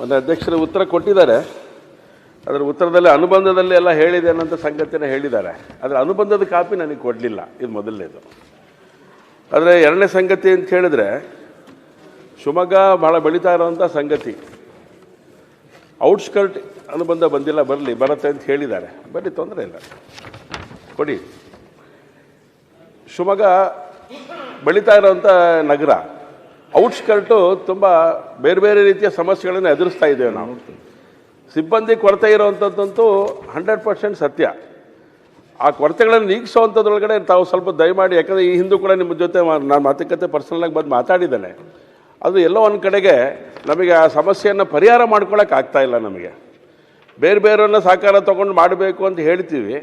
ಒಂದು ಅಧ್ಯಕ್ಷರು ಉತ್ತರ ಕೊಟ್ಟಿದ್ದಾರೆ. ಅದರ ಉತ್ತರದಲ್ಲಿ ಅನುಬಂಧದಲ್ಲಿ ಎಲ್ಲ ಹೇಳಿದೆ ಅನ್ನೋಂಥ ಸಂಗತಿನ ಹೇಳಿದ್ದಾರೆ. ಆದರೆ ಅನುಬಂಧದ ಕಾಪಿ ನನಗೆ ಕೊಡಲಿಲ್ಲ. ಇದು ಮೊದಲನೇದು. ಆದರೆ ಎರಡನೇ ಸಂಗತಿ ಅಂತ ಹೇಳಿದ್ರೆ, ಶಿವಮೊಗ್ಗ ಭಾಳ ಬೆಳೀತಾ ಇರೋವಂಥ ಸಂಗತಿ. ಔಟ್ಸ್ಕರ್ಟ್ ಅನುಬಂಧ ಬಂದಿಲ್ಲ, ಬರುತ್ತೆ ಅಂತ ಹೇಳಿದ್ದಾರೆ. ಬನ್ನಿ, ತೊಂದರೆ ಇಲ್ಲ, ಕೊಡಿ. ಶಿವಮೊಗ್ಗ ಬೆಳೀತಾ ಇರೋವಂಥ ನಗರ. ಔಟ್ಸ್ಕರ್ಟು ತುಂಬ ಬೇರೆ ಬೇರೆ ರೀತಿಯ ಸಮಸ್ಯೆಗಳನ್ನು ಎದುರಿಸ್ತಾ ಇದ್ದೇವೆ ನಾವು. ಸಿಬ್ಬಂದಿ ಕೊರತೆ ಇರೋವಂಥದ್ದಂತೂ 100% ಸತ್ಯ. ಆ ಕೊರತೆಗಳನ್ನು ನೀಗಿಸೋವಂಥದ್ರೊಳಗಡೆ ತಾವು ಸ್ವಲ್ಪ ದಯಮಾಡಿ, ಯಾಕಂದರೆ ಈ ಹಿಂದೂ ಕೂಡ ನಿಮ್ಮ ಜೊತೆ ನಾನು ಮಾತುಕತೆ ಪರ್ಸನಲಾಗಿ ಬಂದು ಮಾತಾಡಿದ್ದೇನೆ. ಅದು ಎಲ್ಲೋ ಒಂದು ಕಡೆಗೆ ನಮಗೆ ಆ ಸಮಸ್ಯೆಯನ್ನು ಪರಿಹಾರ ಮಾಡ್ಕೊಳ್ಳೋಕೆ ಆಗ್ತಾಯಿಲ್ಲ. ನಮಗೆ ಬೇರೆ ಬೇರೆಯವ್ರನ್ನ ಸಹಕಾರ ತೊಗೊಂಡು ಮಾಡಬೇಕು ಅಂತ ಹೇಳ್ತೀವಿ.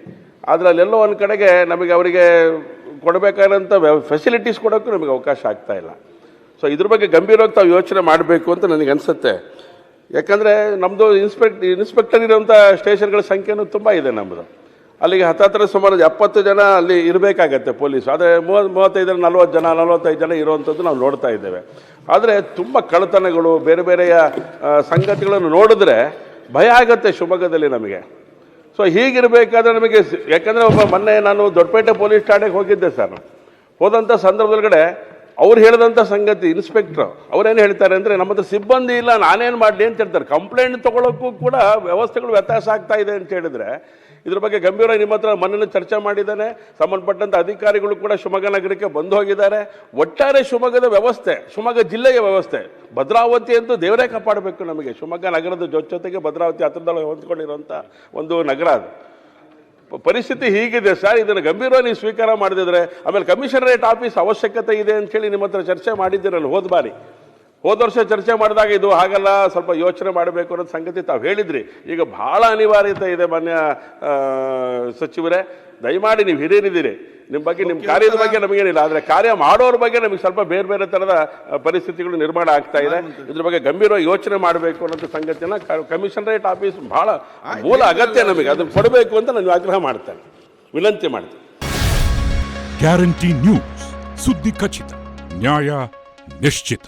ಆದರೆ ಅಲ್ಲೆಲ್ಲೋ ಒಂದು ಕಡೆಗೆ ನಮಗೆ ಅವರಿಗೆ ಕೊಡಬೇಕಾದಂಥ ಫೆಸಿಲಿಟೀಸ್ ಕೊಡೋಕ್ಕೂ ನಮಗೆ ಅವಕಾಶ ಆಗ್ತಾಯಿಲ್ಲ. ಸೊ ಇದ್ರ ಬಗ್ಗೆ ಗಂಭೀರವಾಗಿ ತಾವು ಯೋಚನೆ ಮಾಡಬೇಕು ಅಂತ ನನಗೆ ಅನಿಸುತ್ತೆ. ಯಾಕಂದರೆ ನಮ್ಮದು ಇನ್ಸ್ಪೆಕ್ಟರ್ ಇರೋಂಥ ಸ್ಟೇಷನ್ಗಳ ಸಂಖ್ಯೆನೂ ತುಂಬ ಇದೆ ನಮ್ಮದು. ಅಲ್ಲಿಗೆ ಹತ್ತಿರ ಸುಮಾರು 70 ಜನ ಅಲ್ಲಿ ಇರಬೇಕಾಗತ್ತೆ ಪೊಲೀಸು. ಆದರೆ 35 45 ಜನ ಇರುವಂಥದ್ದು ನಾವು ನೋಡ್ತಾ ಇದ್ದೇವೆ. ಆದರೆ ತುಂಬ ಕಳ್ಳತನಗಳು, ಬೇರೆ ಬೇರೆಯ ಸಂಗತಿಗಳನ್ನು ನೋಡಿದ್ರೆ ಭಯ ಆಗುತ್ತೆ ಶಿವಮೊಗ್ಗದಲ್ಲಿ ನಮಗೆ. ಸೊ ಹೀಗಿರಬೇಕಾದ್ರೆ ನಮಗೆ, ಯಾಕಂದರೆ ಮೊನ್ನೆ ನಾನು ದೊಡ್ಡಪೇಟೆ ಪೊಲೀಸ್ ಠಾಣೆಗೆ ಹೋಗಿದ್ದೆ ಸರ್. ಹೋದಂಥ ಸಂದರ್ಭದೊಳಗಡೆ ಅವ್ರು ಹೇಳಿದಂಥ ಸಂಗತಿ, ಇನ್ಸ್ಪೆಕ್ಟ್ರು ಅವ್ರೇನು ಹೇಳ್ತಾರೆ ಅಂದರೆ, ನಮ್ಮ ಹತ್ರ ಸಿಬ್ಬಂದಿ ಇಲ್ಲ, ನಾನೇನು ಮಾಡಲಿ ಅಂತ ಹೇಳ್ತಾರೆ. ಕಂಪ್ಲೇಂಟ್ ತೊಗೊಳೋಕ್ಕೂ ಕೂಡ ವ್ಯವಸ್ಥೆಗಳು ವ್ಯತ್ಯಾಸ ಆಗ್ತಾ ಇದೆ ಅಂತ ಹೇಳಿದರೆ, ಇದ್ರ ಬಗ್ಗೆ ಗಂಭೀರವಾಗಿ ನಿಮ್ಮ ಹತ್ರ ಮೊನ್ನೆ ಚರ್ಚೆ ಮಾಡಿದ್ದಾನೆ. ಸಂಬಂಧಪಟ್ಟಂಥ ಅಧಿಕಾರಿಗಳು ಕೂಡ ಶಿವಮೊಗ್ಗ ನಗರಕ್ಕೆ ಬಂದು ಹೋಗಿದ್ದಾರೆ. ಒಟ್ಟಾರೆ ಶಿವಮೊಗ್ಗದ ವ್ಯವಸ್ಥೆ, ಶಿವಮೊಗ್ಗ ಜಿಲ್ಲೆಯ ವ್ಯವಸ್ಥೆ, ಭದ್ರಾವತಿ ಅಂತೂ ದೇವರೇ ಕಾಪಾಡಬೇಕು ನಮಗೆ. ಶಿವಮೊಗ್ಗ ನಗರದ ಜೊತೆಗೆ ಭದ್ರಾವತಿ ಹತ್ತಿರದಲ್ಲಿ ಹೊಂದ್ಕೊಂಡಿರುವಂಥ ಒಂದು ನಗರ ಅದು. ಪರಿಸ್ಥಿತಿ ಹೀಗಿದೆ ಸರ್. ಇದನ್ನು ಗಂಭೀರವಾಗಿ ನೀವು ಸ್ವೀಕಾರ ಮಾಡದಿದ್ರೆ, ಆಮೇಲೆ ಕಮಿಷನರೇಟ್ ಆಫೀಸ್ ಅವಶ್ಯಕತೆ ಇದೆ ಅಂತೇಳಿ ನಿಮ್ಮ ಹತ್ರ ಚರ್ಚೆ ಮಾಡಿದ್ದೀರಲ್ಲ ಹೋದ ವರ್ಷ ಚರ್ಚೆ ಮಾಡಿದಾಗ, ಇದು ಹಾಗಲ್ಲ, ಸ್ವಲ್ಪ ಯೋಚನೆ ಮಾಡಬೇಕು ಅನ್ನೋದು ಸಂಗತಿ ತಾವು ಹೇಳಿದ್ರಿ. ಈಗ ಭಾಳ ಅನಿವಾರ್ಯತೆ ಇದೆ ಮಾನ್ಯ ಸಚಿವರೇ. ದಯಮಾಡಿ, ನೀವು ಹಿರಿಯರಿದ್ದೀರಿ, ನಿಮ್ಮ ಬಗ್ಗೆ, ನಿಮ್ಮ ಕಾರ್ಯದ ಬಗ್ಗೆ ನಮಗೇನಿಲ್ಲ, ಆದರೆ ಕಾರ್ಯ ಮಾಡೋರ ಬಗ್ಗೆ ನಮಗೆ ಸ್ವಲ್ಪ ಬೇರೆ ಬೇರೆ ಥರದ ಪರಿಸ್ಥಿತಿಗಳು ನಿರ್ಮಾಣ ಆಗ್ತಾ ಇದೆ. ಇದ್ರ ಬಗ್ಗೆ ಗಂಭೀರವಾಗಿ ಯೋಚನೆ ಮಾಡಬೇಕು ಅನ್ನೋಂಥ ಸಂಗತಿಯನ್ನು ಕಮಿಷನರೇಟ್ ಆಫೀಸ್ ಭಾಳ ಮೂಲ ಅಗತ್ಯ ನಮಗೆ. ಅದನ್ನು ಕೊಡಬೇಕು ಅಂತ ನಾನು ಆಗ್ರಹ ಮಾಡ್ತೇನೆ, ವಿನಂತಿ ಮಾಡ್ತೇನೆ. ಗ್ಯಾರಂಟಿ ನ್ಯೂಸ್, ಸುದ್ದಿ ಖಚಿತ, ನ್ಯಾಯ ನಿಶ್ಚಿತ.